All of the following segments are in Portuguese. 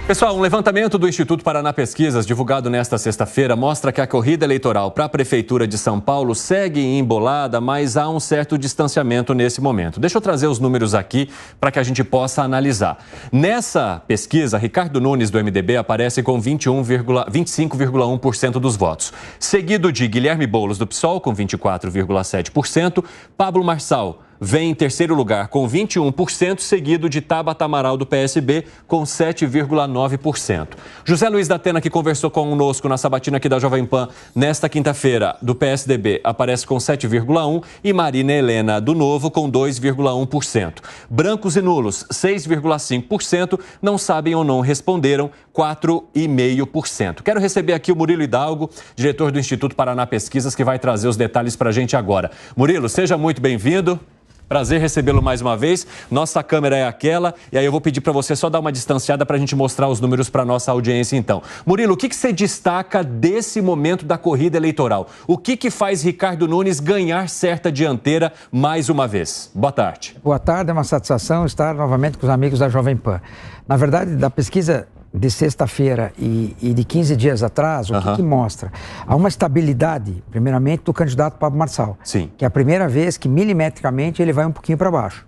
Pessoal, um levantamento do Instituto Paraná Pesquisas, divulgado nesta sexta-feira, mostra que a corrida eleitoral para a Prefeitura de São Paulo segue embolada, mas há um certo distanciamento nesse momento. Deixa eu trazer os números aqui para que a gente possa analisar. Nessa pesquisa, Ricardo Nunes, do MDB, aparece com 25,1% dos votos. Seguido de Guilherme Boulos, do PSOL, com 24,7%. Pablo Marçal vem em terceiro lugar com 21%, seguido de Tabata Amaral, do PSB, com 7,9%. José Luiz da Atena, que conversou conosco na sabatina aqui da Jovem Pan nesta quinta-feira, do PSDB, aparece com 7,1% e Marina Helena, do Novo, com 2,1%. Brancos e nulos, 6,5%, não sabem ou não responderam, 4,5%. Quero receber aqui o Murilo Hidalgo, diretor do Instituto Paraná Pesquisas, que vai trazer os detalhes para a gente agora. Murilo, seja muito bem-vindo. Prazer recebê-lo mais uma vez. Nossa câmera é aquela e aí eu vou pedir para você só dar uma distanciada para a gente mostrar os números para a nossa audiência, então. Murilo, o que você destaca desse momento da corrida eleitoral? O que faz Ricardo Nunes ganhar certa dianteira mais uma vez? Boa tarde. Boa tarde, é uma satisfação estar novamente com os amigos da Jovem Pan. Na verdade, da pesquisa de sexta-feira e de 15 dias atrás, o que mostra? Há uma estabilidade, primeiramente, do candidato Pablo Marçal. Sim. Que é a primeira vez que, milimetricamente, ele vai um pouquinho para baixo.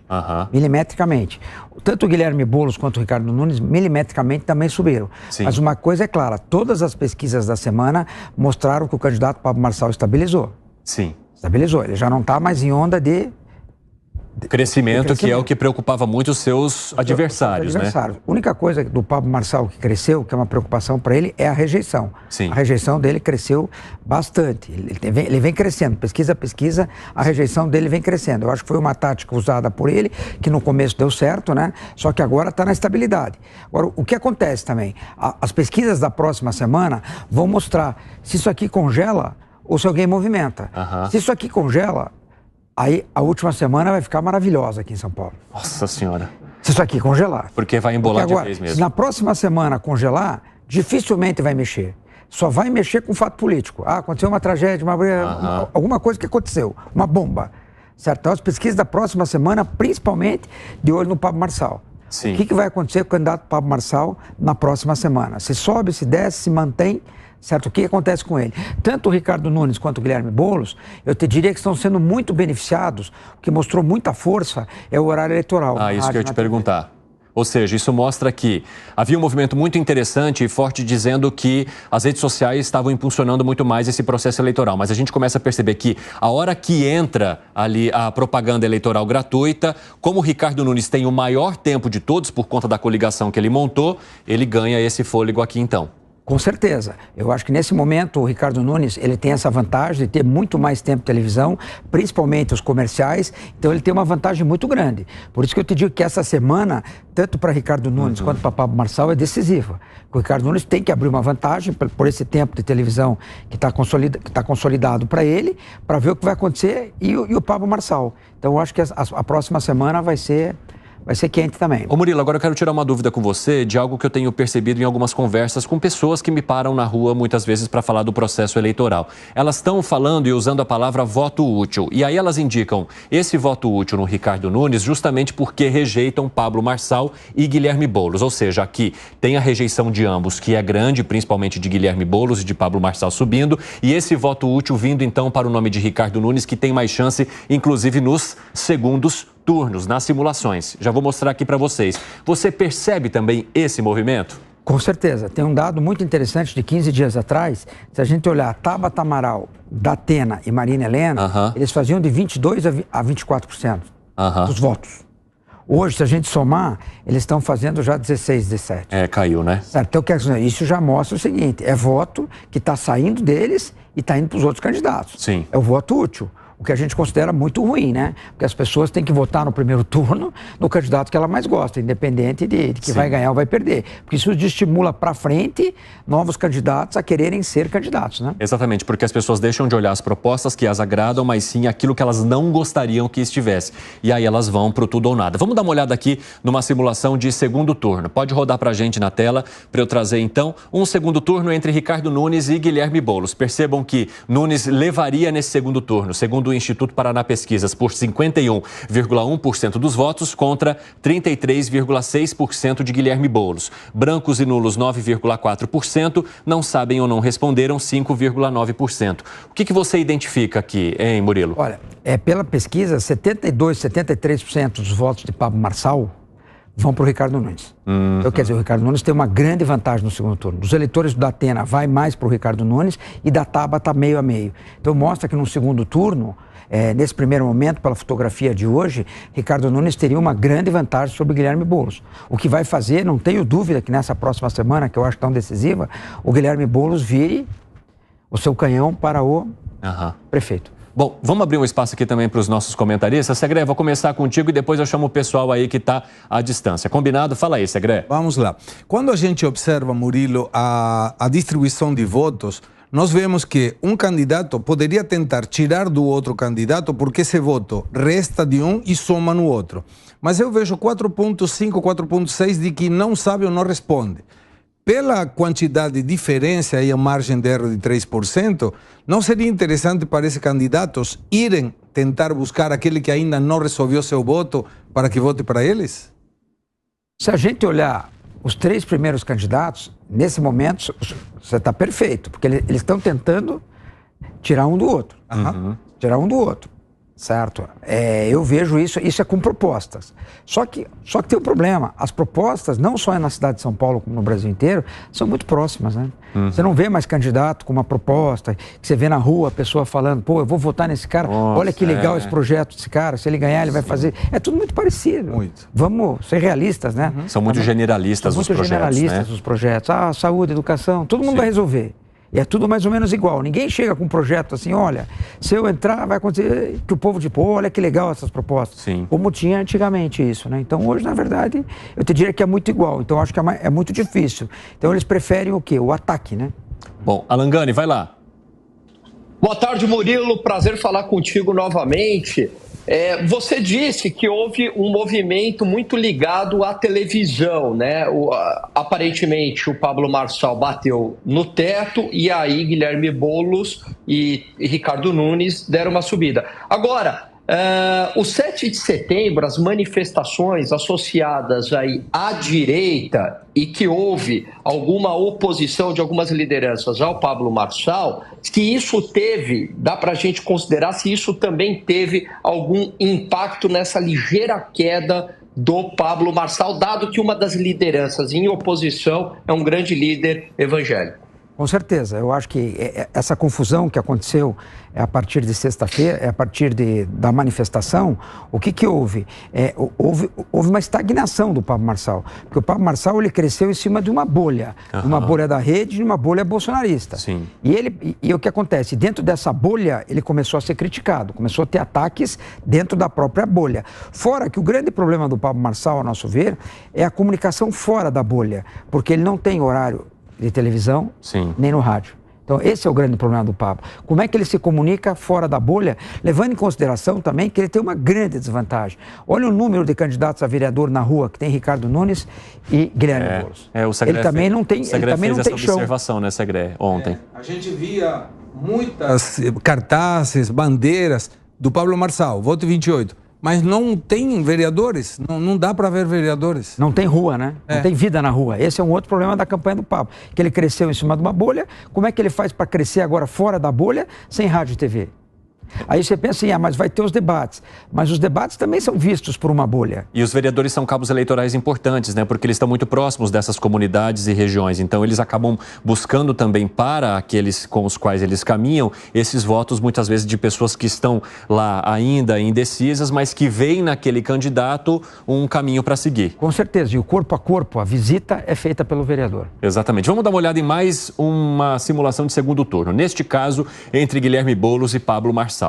Milimetricamente. Tanto o Guilherme Boulos quanto o Ricardo Nunes, milimetricamente, também subiram. Sim. Mas uma coisa é clara, todas as pesquisas da semana mostraram que o candidato Pablo Marçal estabilizou. Sim. Estabilizou. Ele já não está mais em onda de crescimento, que é o que preocupava muito os seus adversários, né? A única coisa do Pablo Marçal que cresceu, que é uma preocupação para ele, é a rejeição. Sim. A rejeição dele cresceu bastante. Ele vem crescendo. Pesquisa a pesquisa, a rejeição dele vem crescendo. Eu acho que foi uma tática usada por ele, que no começo deu certo, né? Só que agora está na estabilidade. Agora, o que acontece também? As pesquisas da próxima semana vão mostrar se isso aqui congela ou se alguém movimenta. Se isso aqui congela, aí a última semana vai ficar maravilhosa aqui em São Paulo. Nossa Senhora. Se isso aqui congelar. Porque vai embolar de vez mesmo. Se na próxima semana congelar, dificilmente vai mexer. Só vai mexer com fato político. Aconteceu uma tragédia, alguma coisa que aconteceu, uma bomba. Certo? Então as pesquisas da próxima semana, principalmente de olho no Pablo Marçal. Sim. O que vai acontecer com o candidato Pablo Marçal na próxima semana? Se sobe, se desce, se mantém. Certo? O que acontece com ele? Tanto o Ricardo Nunes quanto o Guilherme Boulos, eu te diria que estão sendo muito beneficiados, o que mostrou muita força é o horário eleitoral. Isso que eu ia te perguntar. Ou seja, isso mostra que havia um movimento muito interessante e forte dizendo que as redes sociais estavam impulsionando muito mais esse processo eleitoral. Mas a gente começa a perceber que a hora que entra ali a propaganda eleitoral gratuita, como o Ricardo Nunes tem o maior tempo de todos por conta da coligação que ele montou, ele ganha esse fôlego aqui então. Com certeza. Eu acho que nesse momento o Ricardo Nunes, ele tem essa vantagem de ter muito mais tempo de televisão, principalmente os comerciais, então ele tem uma vantagem muito grande. Por isso que eu te digo que essa semana, tanto para Ricardo Nunes quanto para Pablo Marçal, é decisiva. O Ricardo Nunes tem que abrir uma vantagem por esse tempo de televisão que está consolidado para ele, para ver o que vai acontecer, e o Pablo Marçal. Então eu acho que a próxima semana vai ser quente também. Ô Murilo, agora eu quero tirar uma dúvida com você de algo que eu tenho percebido em algumas conversas com pessoas que me param na rua muitas vezes para falar do processo eleitoral. Elas estão falando e usando a palavra voto útil. E aí elas indicam esse voto útil no Ricardo Nunes justamente porque rejeitam Pablo Marçal e Guilherme Boulos. Ou seja, aqui tem a rejeição de ambos, que é grande, principalmente de Guilherme Boulos e de Pablo Marçal subindo. E esse voto útil vindo então para o nome de Ricardo Nunes, que tem mais chance, inclusive nos segundos turnos, nas simulações. Já vou mostrar aqui para vocês. Você percebe também esse movimento? Com certeza. Tem um dado muito interessante de 15 dias atrás. Se a gente olhar Tabata Amaral, da Atena e Marina Helena, eles faziam de 22% a 24% dos votos. Hoje, se a gente somar, eles estão fazendo já 16, 17. Caiu, né? Certo? Então, isso já mostra o seguinte, é voto que está saindo deles e está indo para os outros candidatos. Sim. É o voto útil. O que a gente considera muito ruim, né? Porque as pessoas têm que votar no primeiro turno no candidato que ela mais gosta, independente de que vai ganhar ou vai perder. Porque isso estimula para frente novos candidatos a quererem ser candidatos, né? Exatamente, porque as pessoas deixam de olhar as propostas que as agradam, mas sim aquilo que elas não gostariam que estivesse. E aí elas vão pro tudo ou nada. Vamos dar uma olhada aqui numa simulação de segundo turno. Pode rodar pra gente na tela para eu trazer então um segundo turno entre Ricardo Nunes e Guilherme Boulos. Percebam que Nunes levaria nesse segundo turno, segundo o Instituto Paraná Pesquisas por 51,1% dos votos contra 33,6% de Guilherme Boulos. Brancos e nulos 9,4%, não sabem ou não responderam 5,9%. O que você identifica aqui, hein, Murilo? Olha, pela pesquisa, 72, 73% dos votos de Pablo Marçal vão para o Ricardo Nunes. Então, quer dizer, o Ricardo Nunes tem uma grande vantagem no segundo turno. Dos eleitores do Datena, vai mais para o Ricardo Nunes e da Tabata meio a meio. Então, mostra que no segundo turno, nesse primeiro momento, pela fotografia de hoje, Ricardo Nunes teria uma grande vantagem sobre Guilherme Boulos. O que vai fazer, não tenho dúvida que nessa próxima semana, que eu acho tão decisiva, o Guilherme Boulos vire o seu canhão para o prefeito. Bom, vamos abrir um espaço aqui também para os nossos comentaristas. Segré, vou começar contigo e depois eu chamo o pessoal aí que está à distância. Combinado? Fala aí, Segré. Vamos lá. Quando a gente observa, Murilo, a distribuição de votos, nós vemos que um candidato poderia tentar tirar do outro candidato porque esse voto resta de um e soma no outro. Mas eu vejo 4,5, 4,6 de que não sabe ou não responde. Pela quantidade de diferença e a margem de erro de 3%, não seria interessante para esses candidatos irem tentar buscar aquele que ainda não resolveu seu voto para que vote para eles? Se a gente olhar os 3 primeiros candidatos, nesse momento, você está perfeito, porque eles estão tentando tirar um do outro. Tirar um do outro. Certo? Eu vejo isso é com propostas. Só que tem um problema. As propostas, não só na cidade de São Paulo, como no Brasil inteiro, são muito próximas, né? Você não vê mais candidato com uma proposta, que você vê na rua a pessoa falando, pô, eu vou votar nesse cara, nossa, olha que legal esse projeto desse cara, se ele ganhar, ele vai fazer. É tudo muito parecido. Muito. Vamos ser realistas, né? São muito generalistas os projetos, muito generalistas os projetos. Saúde, educação, todo mundo vai resolver. E é tudo mais ou menos igual. Ninguém chega com um projeto assim, olha, se eu entrar, vai acontecer que o povo de pô, olha que legal essas propostas. Sim. Como tinha antigamente isso, né? Então hoje, na verdade, eu te diria que é muito igual. Então acho que é muito difícil. Então eles preferem o quê? O ataque, né? Bom, Alangani, vai lá. Boa tarde, Murilo. Prazer falar contigo novamente. Você disse que houve um movimento muito ligado à televisão, né? Aparentemente, o Pablo Marçal bateu no teto e aí Guilherme Boulos e Ricardo Nunes deram uma subida. Agora, o 7 de setembro, as manifestações associadas aí à direita e que houve alguma oposição de algumas lideranças ao Pablo Marçal, se isso teve, dá para a gente considerar se isso também teve algum impacto nessa ligeira queda do Pablo Marçal, dado que uma das lideranças em oposição é um grande líder evangélico. Com certeza, eu acho que essa confusão que aconteceu a partir de sexta-feira, a partir da manifestação, o que houve? Houve uma estagnação do Pablo Marçal, porque o Pablo Marçal ele cresceu em cima de uma bolha, uma bolha da rede e uma bolha bolsonarista. Sim. E o que acontece? Dentro dessa bolha, ele começou a ser criticado, começou a ter ataques dentro da própria bolha. Fora que o grande problema do Pablo Marçal, a nosso ver, é a comunicação fora da bolha, porque ele não tem horário de televisão, nem no rádio. Então, esse é o grande problema do Pablo. Como é que ele se comunica fora da bolha, levando em consideração também que ele tem uma grande desvantagem. Olha o número de candidatos a vereador na rua, que tem Ricardo Nunes e Guilherme Boulos. Ele também não tem chão. Ele fez essa observação, né, Segré, ontem. A gente via muitas cartazes, bandeiras do Pablo Marçal, voto 28. Mas não tem vereadores, não dá para ver vereadores. Não tem rua, né? Não tem vida na rua. Esse é um outro problema da campanha do Pablo, que ele cresceu em cima de uma bolha. Como é que ele faz para crescer agora fora da bolha, sem rádio e TV? Aí você pensa assim, mas vai ter os debates. Mas os debates também são vistos por uma bolha. E os vereadores são cabos eleitorais importantes, né? Porque eles estão muito próximos dessas comunidades e regiões. Então, eles acabam buscando também para aqueles com os quais eles caminham, esses votos, muitas vezes, de pessoas que estão lá ainda indecisas, mas que veem naquele candidato um caminho para seguir. Com certeza. E o corpo a corpo, a visita é feita pelo vereador. Exatamente. Vamos dar uma olhada em mais uma simulação de segundo turno. Neste caso, entre Guilherme Boulos e Pablo Marçal.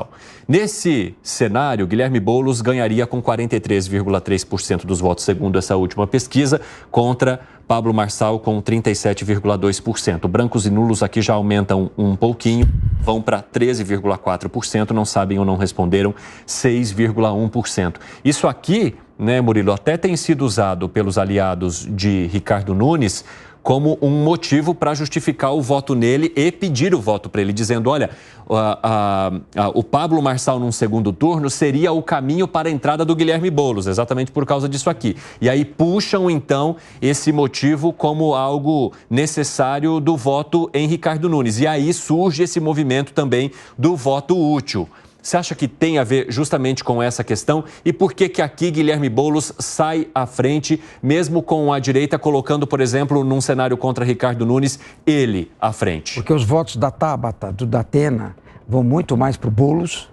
Nesse cenário, Guilherme Boulos ganharia com 43,3% dos votos, segundo essa última pesquisa, contra Pablo Marçal com 37,2%. Brancos e nulos aqui já aumentam um pouquinho, vão para 13,4%, não sabem ou não responderam 6,1%. Isso aqui, né, Murilo, até tem sido usado pelos aliados de Ricardo Nunes como um motivo para justificar o voto nele e pedir o voto para ele, dizendo, olha, o Pablo Marçal num segundo turno seria o caminho para a entrada do Guilherme Boulos, exatamente por causa disso aqui. E aí puxam, então, esse motivo como algo necessário do voto em Ricardo Nunes. E aí surge esse movimento também do voto útil. Você acha que tem a ver justamente com essa questão? E por que que aqui Guilherme Boulos sai à frente, mesmo com a direita colocando, por exemplo, num cenário contra Ricardo Nunes, ele à frente? Porque os votos da Tabata, do Datena, vão muito mais para o Boulos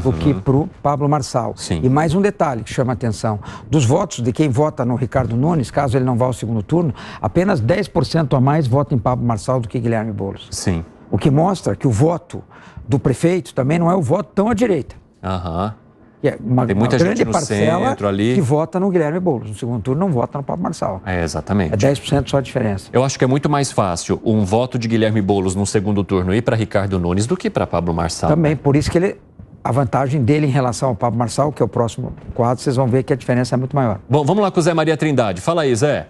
do que para o Pablo Marçal. Sim. E mais um detalhe que chama a atenção. Dos votos de quem vota no Ricardo Nunes, caso ele não vá ao segundo turno, apenas 10% a mais vota em Pablo Marçal do que Guilherme Boulos. Sim. O que mostra que o voto do prefeito também não é o voto tão à direita. É Tem muita gente grande no parcela centro ali que vota no Guilherme Boulos. No segundo turno não vota no Pablo Marçal. Exatamente. É 10% só a diferença. Eu acho que é muito mais fácil um voto de Guilherme Boulos no segundo turno ir para Ricardo Nunes do que para Pablo Marçal. Também, por isso que a vantagem dele em relação ao Pablo Marçal, que é o próximo quadro, vocês vão ver que a diferença é muito maior. Bom, vamos lá com o Zé Maria Trindade. Fala aí, Zé.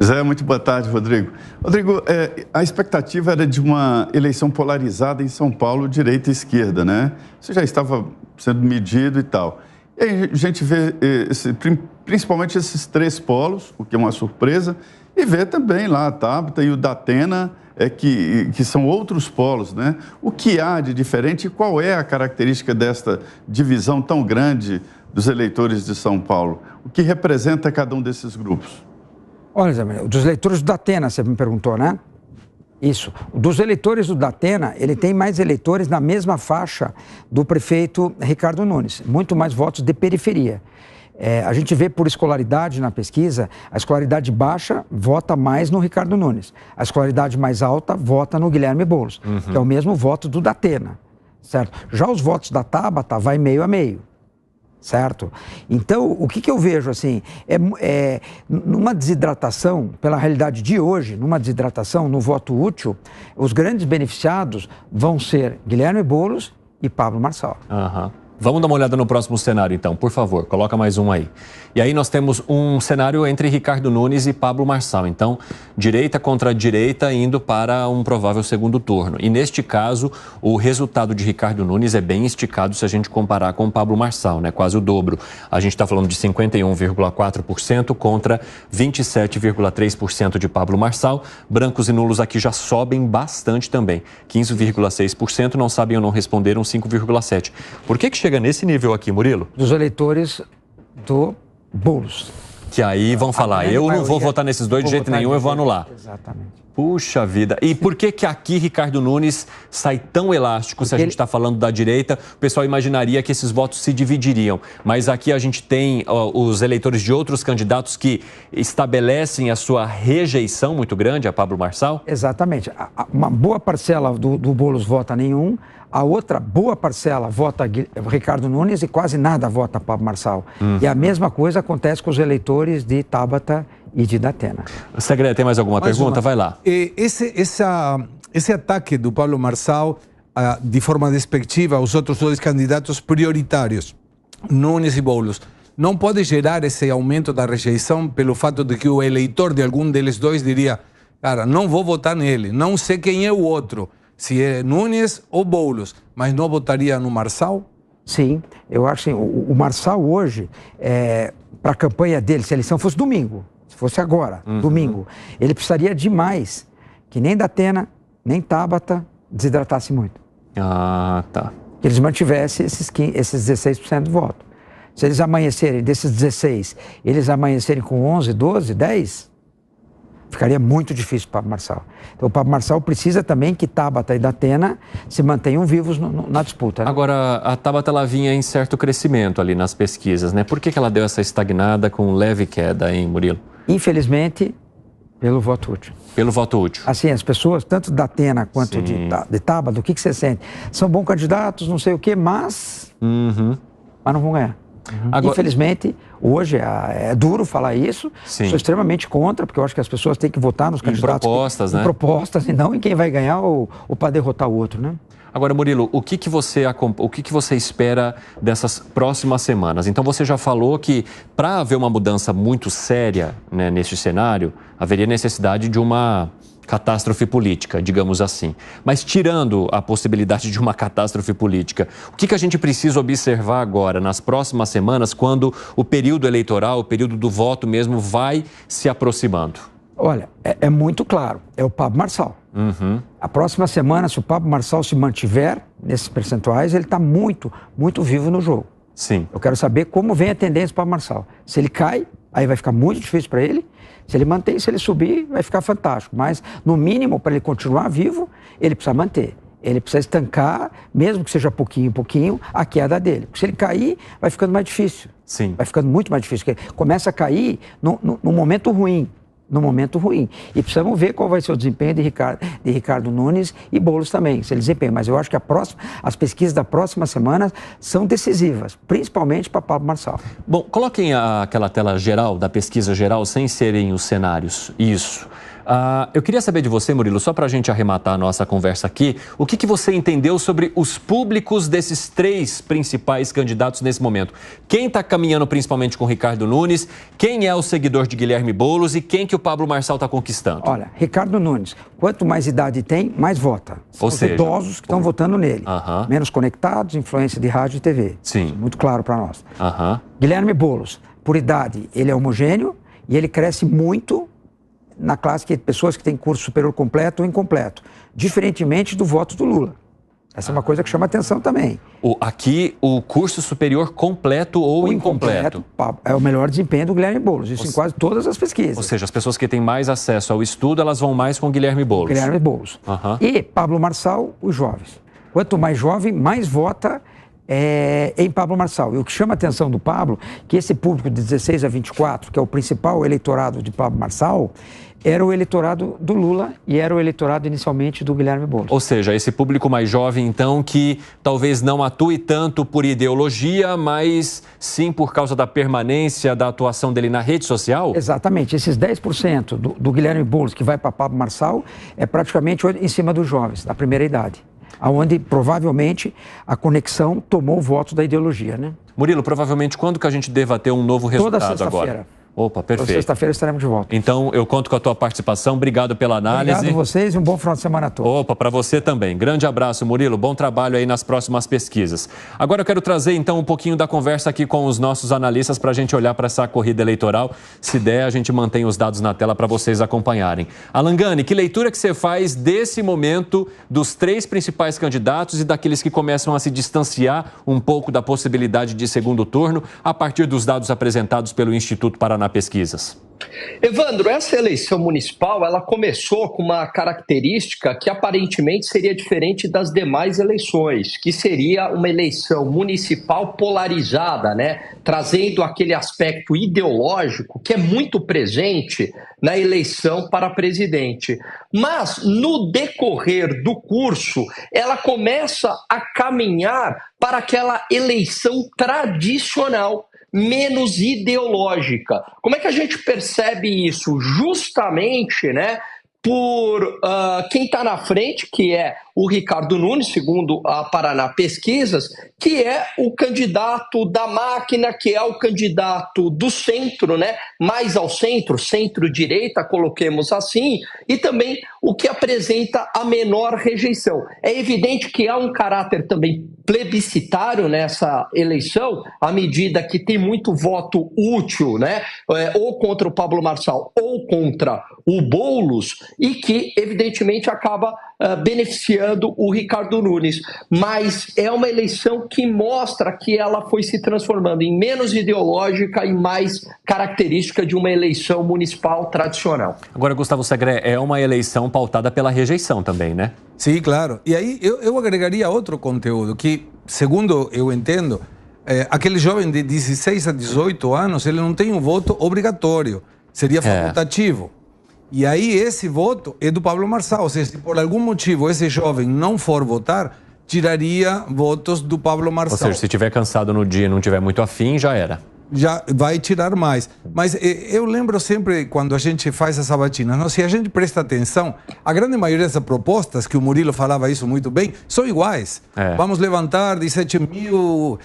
Zé, muito boa tarde, Rodrigo. Rodrigo, a expectativa era de uma eleição polarizada em São Paulo, direita e esquerda, né? Isso já estava sendo medido e tal. E aí a gente vê principalmente esses três polos, o que é uma surpresa, e vê também lá a Tabata e o Datena, que são outros polos, né? O que há de diferente e qual é a característica desta divisão tão grande dos eleitores de São Paulo? O que representa cada um desses grupos? Olha, Zé Maria, dos eleitores do Datena, você me perguntou, né? Isso. Dos eleitores do Datena, ele tem mais eleitores na mesma faixa do prefeito Ricardo Nunes, muito mais votos de periferia. A gente vê por escolaridade na pesquisa, a escolaridade baixa vota mais no Ricardo Nunes, a escolaridade mais alta vota no Guilherme Boulos, que é o mesmo voto do Datena, certo? Já os votos da Tabata vai meio a meio. Certo? Então, o que eu vejo assim, numa desidratação, pela realidade de hoje, numa desidratação no voto útil, os grandes beneficiados vão ser Guilherme Boulos e Pablo Marçal. Vamos dar uma olhada no próximo cenário, então, por favor, coloca mais um aí. E aí nós temos um cenário entre Ricardo Nunes e Pablo Marçal. Então, direita contra direita indo para um provável segundo turno. E neste caso, o resultado de Ricardo Nunes é bem esticado se a gente comparar com o Pablo Marçal, né? Quase o dobro. A gente está falando de 51,4% contra 27,3% de Pablo Marçal. Brancos e nulos aqui já sobem bastante também. 15,6%, não sabem ou não responderam, 5,7%. Por que chega nesse nível aqui, Murilo? Dos eleitores do Boulos. Que aí vão falar, eu não vou votar nesses dois de jeito nenhum, eu vou anular. Exatamente. Puxa vida. E por que que aqui Ricardo Nunes sai tão elástico se a gente está falando da direita? O pessoal imaginaria que esses votos se dividiriam. Mas aqui a gente tem os eleitores de outros candidatos que estabelecem a sua rejeição muito grande a Pablo Marçal? Exatamente. Uma boa parcela do Boulos vota nenhum, a outra boa parcela vota Ricardo Nunes e quase nada vota Pablo Marçal. E a mesma coisa acontece com os eleitores de Tabata e de Datena. Segredo, tem mais alguma pergunta? Vai lá. Esse ataque do Pablo Marçal, de forma despectiva, aos outros dois candidatos prioritários, Nunes e Boulos, não pode gerar esse aumento da rejeição pelo fato de que o eleitor de algum deles dois diria, cara, não vou votar nele, não sei quem é o outro, se é Nunes ou Boulos, mas não votaria no Marçal? Sim, eu acho assim, o Marçal hoje, para a campanha dele, se a eleição fosse domingo, se fosse agora, domingo, ele precisaria de mais, que nem Datena, nem Tabata desidratasse muito. Tá. Que eles mantivessem esses 16% do voto. Se eles amanhecerem, desses 16, eles amanhecerem com 11, 12, 10, ficaria muito difícil para o Pablo Marçal. Então o Pablo Marçal precisa também que Tabata e Datena se mantenham vivos na disputa. Né? Agora, a Tabata ela vinha em certo crescimento ali nas pesquisas, né? Por que ela deu essa estagnada com leve queda, hein, Murilo? Infelizmente, pelo voto útil. Pelo voto útil. Assim, as pessoas, tanto da Datena quanto de Tabata, o que você sente? São bons candidatos, não sei o quê, mas não vão ganhar. Agora, infelizmente, hoje é duro falar isso, sou extremamente contra, porque eu acho que as pessoas têm que votar nos candidatos em propostas, e não em quem vai ganhar ou para derrotar o outro, né? Agora, Murilo, o que você espera dessas próximas semanas? Então, você já falou que para haver uma mudança muito séria, né, neste cenário, haveria necessidade de uma catástrofe política, digamos assim. Mas tirando a possibilidade de uma catástrofe política, o que a gente precisa observar agora, nas próximas semanas, quando o período eleitoral, o período do voto mesmo, vai se aproximando? Olha, é muito claro, é o Pablo Marçal. A próxima semana, se o Pablo Marçal se mantiver nesses percentuais, ele está muito, muito vivo no jogo. Sim. Eu quero saber como vem a tendência do Pablo Marçal. Se ele cai, aí vai ficar muito difícil para ele. Se ele mantém, se ele subir, vai ficar fantástico. Mas, no mínimo, para ele continuar vivo, ele precisa manter. Ele precisa estancar, mesmo que seja pouquinho em pouquinho, a queda dele. Porque se ele cair, vai ficando mais difícil. Sim. Vai ficando muito mais difícil. Porque começa a cair no momento ruim. No momento ruim. E precisamos ver qual vai ser o desempenho de Ricardo Nunes e Boulos também, se ele desempenha. Mas eu acho que as pesquisas da próxima semana são decisivas, principalmente para Pablo Marçal. Bom, coloquem aquela tela geral, da pesquisa geral, sem serem os cenários. Isso. Eu queria saber de você, Murilo, só para a gente arrematar a nossa conversa aqui, o que você entendeu sobre os públicos desses três principais candidatos nesse momento? Quem está caminhando principalmente com Ricardo Nunes, quem é o seguidor de Guilherme Boulos e quem que o Pablo Marçal está conquistando? Olha, Ricardo Nunes, quanto mais idade tem, mais vota. São os idosos que estão votando nele. Menos conectados, influência de rádio e TV. Sim. Isso é muito claro para nós. Guilherme Boulos, por idade, ele é homogêneo e ele cresce muito na classe de pessoas que têm curso superior completo ou incompleto, diferentemente do voto do Lula. Essa é uma coisa que chama atenção também. Aqui, o curso superior completo ou incompleto? É o melhor desempenho do Guilherme Boulos, isso em quase todas as pesquisas. Ou seja, as pessoas que têm mais acesso ao estudo, elas vão mais com Guilherme Boulos. Guilherme Boulos. E Pablo Marçal, os jovens. Quanto mais jovem, mais vota em Pablo Marçal. E o que chama a atenção do Pablo, que esse público de 16 a 24, que é o principal eleitorado de Pablo Marçal, era o eleitorado do Lula e era o eleitorado inicialmente do Guilherme Boulos. Ou seja, esse público mais jovem, então, que talvez não atue tanto por ideologia, mas sim por causa da permanência da atuação dele na rede social? Exatamente. Esses 10% do Guilherme Boulos que vai para Pablo Marçal é praticamente em cima dos jovens, da primeira idade, onde provavelmente a conexão tomou o voto da ideologia, né? Murilo, provavelmente quando que a gente deva ter um novo resultado agora? Toda sexta-feira. Opa, perfeito. Sexta-feira estaremos de volta. Então, eu conto com a tua participação. Obrigado pela análise. Obrigado a vocês e um bom final de semana a todos. Opa, para você também. Grande abraço, Murilo. Bom trabalho aí nas próximas pesquisas. Agora eu quero trazer, então, um pouquinho da conversa aqui com os nossos analistas para a gente olhar para essa corrida eleitoral. Se der, a gente mantém os dados na tela para vocês acompanharem. Alan Gani, que leitura que você faz desse momento dos três principais candidatos e daqueles que começam a se distanciar um pouco da possibilidade de segundo turno a partir dos dados apresentados pelo Instituto Paraná Pesquisas? Evandro, essa eleição municipal, ela começou com uma característica que aparentemente seria diferente das demais eleições, que seria uma eleição municipal polarizada, né? Trazendo aquele aspecto ideológico que é muito presente na eleição para presidente. Mas, no decorrer do curso, ela começa a caminhar para aquela eleição tradicional, menos ideológica. Como é que a gente percebe isso? Justamente, né, por quem está na frente, que é o Ricardo Nunes, segundo a Paraná Pesquisas, que é o candidato da máquina, que é o candidato do centro, né? Mais ao centro, centro-direita, coloquemos assim, e também o que apresenta a menor rejeição. É evidente que há um caráter também plebiscitário nessa eleição, à medida que tem muito voto útil, né? Ou contra o Pablo Marçal ou contra o Boulos, e que, evidentemente, acaba beneficiando o Ricardo Nunes. Mas é uma eleição que mostra que ela foi se transformando em menos ideológica e mais característica de uma eleição municipal tradicional. Agora, Gustavo Segré, é uma eleição pautada pela rejeição também, né? Sim, claro. E aí eu agregaria outro conteúdo que, segundo eu entendo, aquele jovem de 16 a 18 anos, ele não tem um voto obrigatório, seria facultativo. E aí esse voto é do Pablo Marçal. Ou seja, se por algum motivo esse jovem não for votar, tiraria votos do Pablo Marçal. Ou seja, se estiver cansado no dia e não estiver muito afim, já era. Já vai tirar mais. Mas eu lembro sempre, quando a gente faz as sabatinas, não? Se a gente presta atenção, a grande maioria dessas propostas, que o Murilo falava isso muito bem, são iguais. Vamos levantar 17 mil...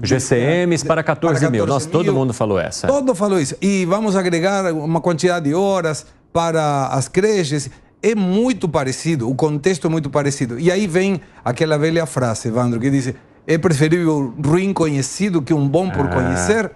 GCMs para 14 mil. Nossa, todo mundo falou essa. Todo falou isso. E vamos agregar uma quantidade de horas para as creches. É muito parecido, o contexto é muito parecido. E aí vem aquela velha frase, Evandro, que diz... É preferível ruim conhecido que um bom por conhecer?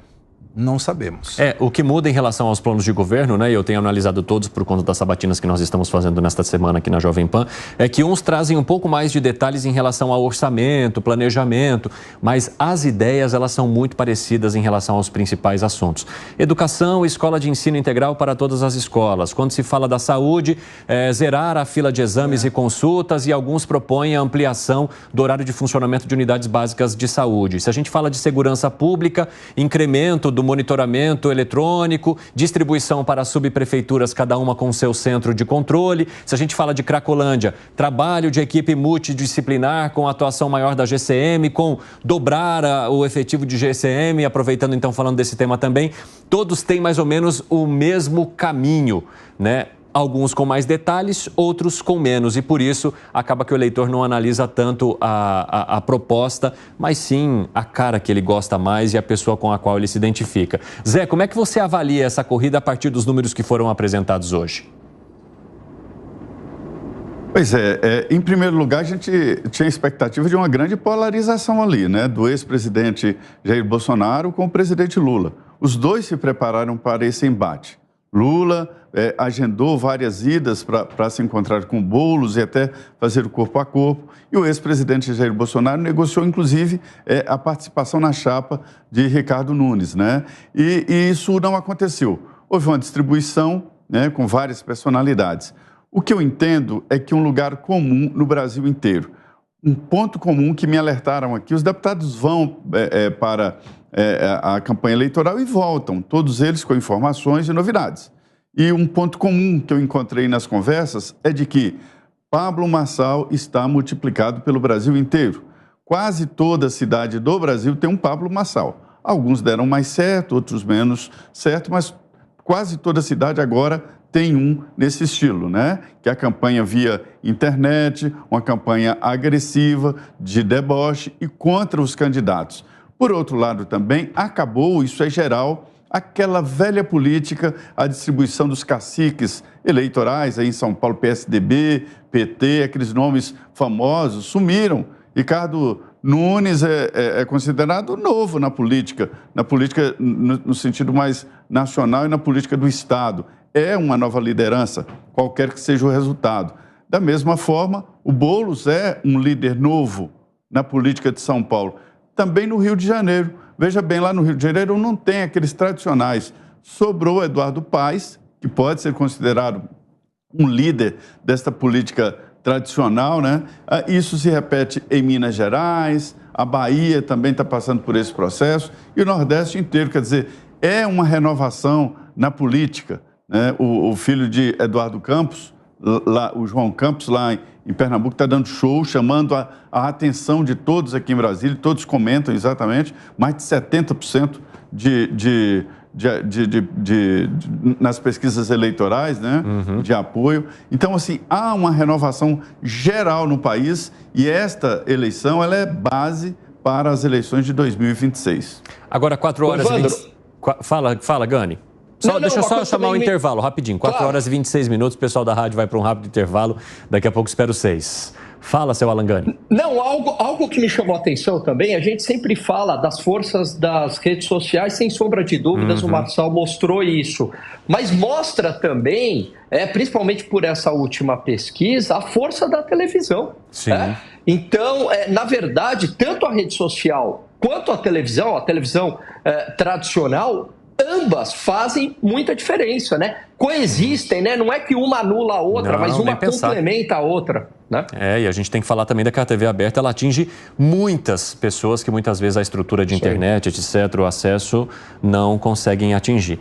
Não sabemos. O que muda em relação aos planos de governo, né? Eu tenho analisado todos por conta das sabatinas que nós estamos fazendo nesta semana aqui na Jovem Pan, é que uns trazem um pouco mais de detalhes em relação ao orçamento, planejamento, mas as ideias, elas são muito parecidas em relação aos principais assuntos. Educação, escola de ensino integral para todas as escolas. Quando se fala da saúde, zerar a fila de exames e consultas, e alguns propõem a ampliação do horário de funcionamento de unidades básicas de saúde. Se a gente fala de segurança pública, incremento do monitoramento eletrônico, distribuição para as subprefeituras, cada uma com seu centro de controle. Se a gente fala de Cracolândia, trabalho de equipe multidisciplinar com atuação maior da GCM, com dobrar o efetivo de GCM, aproveitando então falando desse tema também, todos têm mais ou menos o mesmo caminho, né? Alguns com mais detalhes, outros com menos. E por isso, acaba que o eleitor não analisa tanto a proposta, mas sim a cara que ele gosta mais e a pessoa com a qual ele se identifica. Zé, como é que você avalia essa corrida a partir dos números que foram apresentados hoje? Pois em primeiro lugar, a gente tinha expectativa de uma grande polarização ali, né? Do ex-presidente Jair Bolsonaro com o presidente Lula. Os dois se prepararam para esse embate. Lula agendou várias idas para se encontrar com Boulos e até fazer o corpo a corpo. E o ex-presidente Jair Bolsonaro negociou, inclusive, a participação na chapa de Ricardo Nunes, né? E isso não aconteceu. Houve uma distribuição, né, com várias personalidades. O que eu entendo é que um lugar comum no Brasil inteiro, um ponto comum que me alertaram aqui, os deputados vão para a campanha eleitoral e voltam, todos eles com informações e novidades. E um ponto comum que eu encontrei nas conversas é de que Pablo Marçal está multiplicado pelo Brasil inteiro. Quase toda cidade do Brasil tem um Pablo Marçal. Alguns deram mais certo, outros menos certo, mas quase toda cidade agora tem um nesse estilo, né? Que é a campanha via internet, uma campanha agressiva, de deboche e contra os candidatos. Por outro lado também, acabou, isso é geral, aquela velha política, a distribuição dos caciques eleitorais, aí em São Paulo, PSDB, PT, aqueles nomes famosos, sumiram. Ricardo Nunes é considerado novo na política no sentido mais nacional e na política do Estado. É uma nova liderança, qualquer que seja o resultado. Da mesma forma, o Boulos é um líder novo na política de São Paulo. Também no Rio de Janeiro. Veja bem, lá no Rio de Janeiro não tem aqueles tradicionais. Sobrou Eduardo Paes, que pode ser considerado um líder desta política tradicional, né? Isso se repete em Minas Gerais, a Bahia também está passando por esse processo, e o Nordeste inteiro. Quer dizer, é uma renovação na política, né? O filho de Eduardo Campos, o João Campos, lá em Pernambuco, está dando show, chamando a atenção de todos aqui em Brasília, todos comentam exatamente, mais de 70% nas pesquisas eleitorais, né, de apoio. Então, assim, há uma renovação geral no país e esta eleição ela é base para as eleições de 2026. Agora, 4 horas e 20... Fala, Gani. Deixa eu só chamar o intervalo, rapidinho. 4 horas e 26 minutos, o pessoal da rádio vai para um rápido intervalo. Daqui a pouco espero 6. Fala, seu Alan Gani. Não, algo que me chamou a atenção também, a gente sempre fala das forças das redes sociais, sem sombra de dúvidas, o Marçal mostrou isso. Mas mostra também, principalmente por essa última pesquisa, a força da televisão. Sim. Então, na verdade, tanto a rede social quanto a televisão tradicional, ambas fazem muita diferença, né? Coexistem, né? Não é que uma anula a outra, mas uma complementa a outra, né? E a gente tem que falar também que a TV aberta, ela atinge muitas pessoas que muitas vezes a estrutura de internet, etc., o acesso, não conseguem atingir.